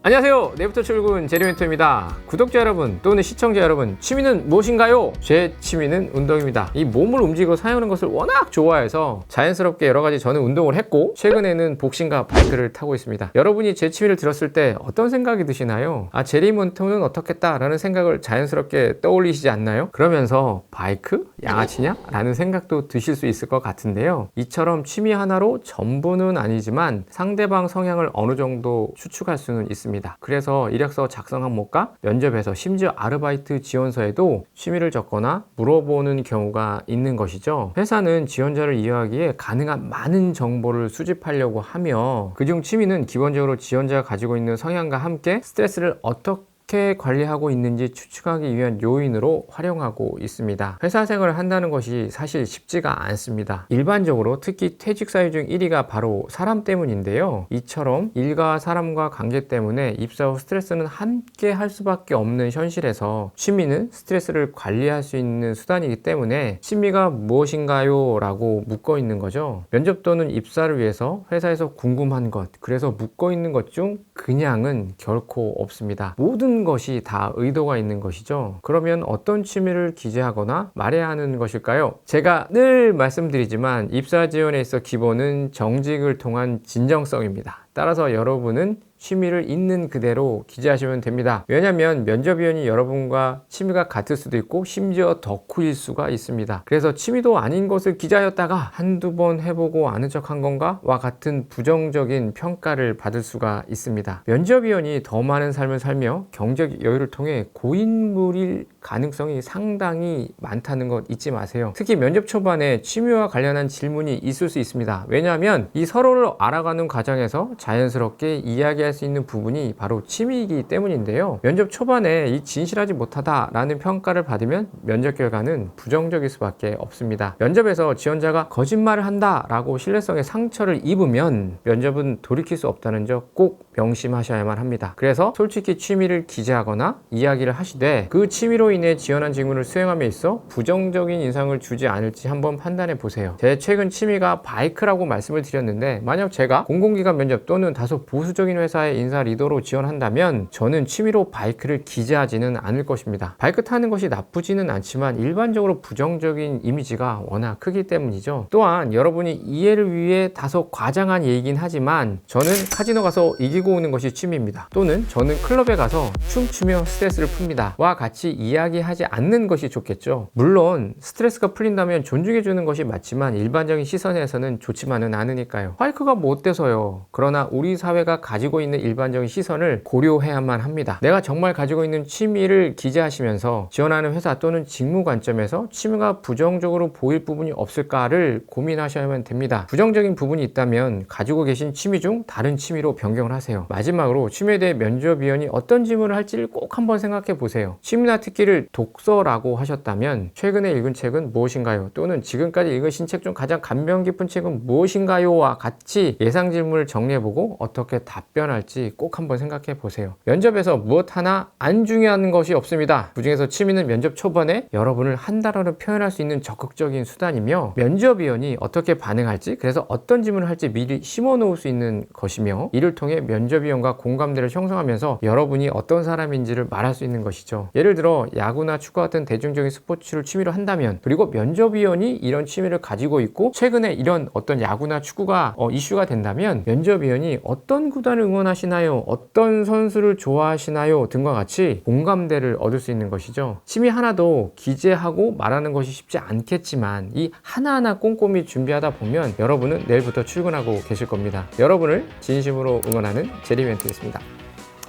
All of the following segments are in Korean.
안녕하세요. 내일부터 출근 제리멘토입니다. 구독자 여러분 또는 시청자 여러분, 취미는 무엇인가요? 제 취미는 운동입니다. 이 몸을 움직이고 사용하는 것을 워낙 좋아해서 자연스럽게 여러가지 저는 운동을 했고, 최근에는 복싱과 바이크를 타고 있습니다. 여러분이 제 취미를 들었을 때 어떤 생각이 드시나요? 제리멘토는 어떻겠다 라는 생각을 자연스럽게 떠올리시지 않나요? 그러면서 바이크? 양아치냐? 라는 생각도 드실 수 있을 것 같은데요. 이처럼 취미 하나로 전부는 아니지만 상대방 성향을 어느 정도 추측할 수는 있습니다. 그래서 이력서 작성 항목과 면접에서, 심지어 아르바이트 지원서에도 취미를 적거나 물어보는 경우가 있는 것이죠. 회사는 지원자를 이해하기에 가능한 많은 정보를 수집하려고 하며, 그중 취미는 기본적으로 지원자가 가지고 있는 성향과 함께 스트레스를 어떻게 관리하고 있는지 추측하기 위한 요인으로 활용하고 있습니다. 회사 생활을 한다는 것이 사실 쉽지가 않습니다. 일반적으로 특히 퇴직 사유 중 1위가 바로 사람 때문인데요. 이처럼 일과 사람과 관계 때문에 입사 후 스트레스는 함께 할 수밖에 없는 현실에서 취미는 스트레스를 관리할 수 있는 수단이기 때문에 취미가 무엇인가요? 라고 묻고 있는 거죠. 면접 또는 입사를 위해서 회사에서 궁금한 것, 그래서 묻고 있는 것 중 그냥은 결코 없습니다. 모든 것이 다 의도가 있는 것이죠. 그러면 어떤 취미를 기재하거나 말해야 하는 것일까요? 제가 늘 말씀드리지만 입사 지원에 있어 기본은 정직을 통한 진정성입니다. 따라서 여러분은 취미를 있는 그대로 기재하시면 됩니다. 왜냐하면 면접위원이 여러분과 취미가 같을 수도 있고 심지어 덕후일 수가 있습니다. 그래서 취미도 아닌 것을 기재하였다가 한두 번 해보고 아는 척한 건가? 와 같은 부정적인 평가를 받을 수가 있습니다. 면접위원이 더 많은 삶을 살며 경제적 여유를 통해 고인물일 가능성이 상당히 많다는 것 잊지 마세요. 특히 면접 초반에 취미와 관련한 질문이 있을 수 있습니다. 왜냐하면 이 서로를 알아가는 과정에서 자연스럽게 이야기할 수 있는 부분이 바로 취미이기 때문인데요. 면접 초반에 이 진실하지 못하다 라는 평가를 받으면 면접 결과는 부정적일 수밖에 없습니다. 면접에서 지원자가 거짓말을 한다 라고 신뢰성에 상처를 입으면 면접은 돌이킬 수 없다는 점 꼭 명심하셔야만 합니다. 그래서 솔직히 취미를 기재하거나 이야기를 하시되 그 취미로 인해 지원한 직무를 수행함에 있어 부정적인 인상을 주지 않을지 한번 판단해 보세요. 제 최근 취미가 바이크라고 말씀을 드렸는데, 만약 제가 공공기관 면접 또는 다소 보수적인 회사의 인사 리더로 지원한다면 저는 취미로 바이크를 기재하지는 않을 것입니다. 바이크 타는 것이 나쁘지는 않지만 일반적으로 부정적인 이미지가 워낙 크기 때문이죠. 또한 여러분이 이해를 위해 다소 과장한 얘기긴 하지만 저는 카지노 가서 이기고 오는 것이 취미입니다. 또는 저는 클럽에 가서 춤추며 스트레스를 풉니다. 와 같이 이야기하지 않는 것이 좋겠죠. 물론 스트레스가 풀린다면 존중해주는 것이 맞지만 일반적인 시선에서는 좋지만은 않으니까요. 바이크가 뭐 어때서요? 그러나 우리 사회가 가지고 있는 일반적인 시선을 고려해야만 합니다. 내가 정말 가지고 있는 취미를 기재하시면서 지원하는 회사 또는 직무 관점에서 취미가 부정적으로 보일 부분이 없을까를 고민하셔야만 됩니다. 부정적인 부분이 있다면 가지고 계신 취미 중 다른 취미로 변경을 하세요. 마지막으로 취미에 대해 면접위원이 어떤 질문을 할지를 꼭 한번 생각해 보세요. 취미나 특기를 독서라고 하셨다면 최근에 읽은 책은 무엇인가요? 또는 지금까지 읽으신 책 중 가장 감명 깊은 책은 무엇인가요? 와 같이 예상 질문을 정리해보고 어떻게 답변할지 꼭 한번 생각해 보세요. 면접에서 무엇 하나 안 중요한 것이 없습니다. 그중에서 취미는 면접 초반에 여러분을 한 단어로 표현할 수 있는 적극적인 수단이며, 면접위원이 어떻게 반응할지, 그래서 어떤 질문을 할지 미리 심어 놓을 수 있는 것이며, 이를 통해 면접위원과 공감대를 형성하면서 여러분이 어떤 사람인지를 말할 수 있는 것이죠. 예를 들어 야구나 축구 같은 대중적인 스포츠를 취미로 한다면, 그리고 면접위원이 이런 취미를 가지고 있고 최근에 이런 어떤 야구나 축구가 이슈가 된다면 면접위원이 어떤 구단을 응원하시나요? 어떤 선수를 좋아하시나요? 등과 같이 공감대를 얻을 수 있는 것이죠. 취미 하나도 기재하고 말하는 것이 쉽지 않겠지만 이 하나하나 꼼꼼히 준비하다 보면 여러분은 내일부터 출근하고 계실 겁니다. 여러분을 진심으로 응원하는 제리멘토였습니다.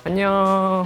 안녕.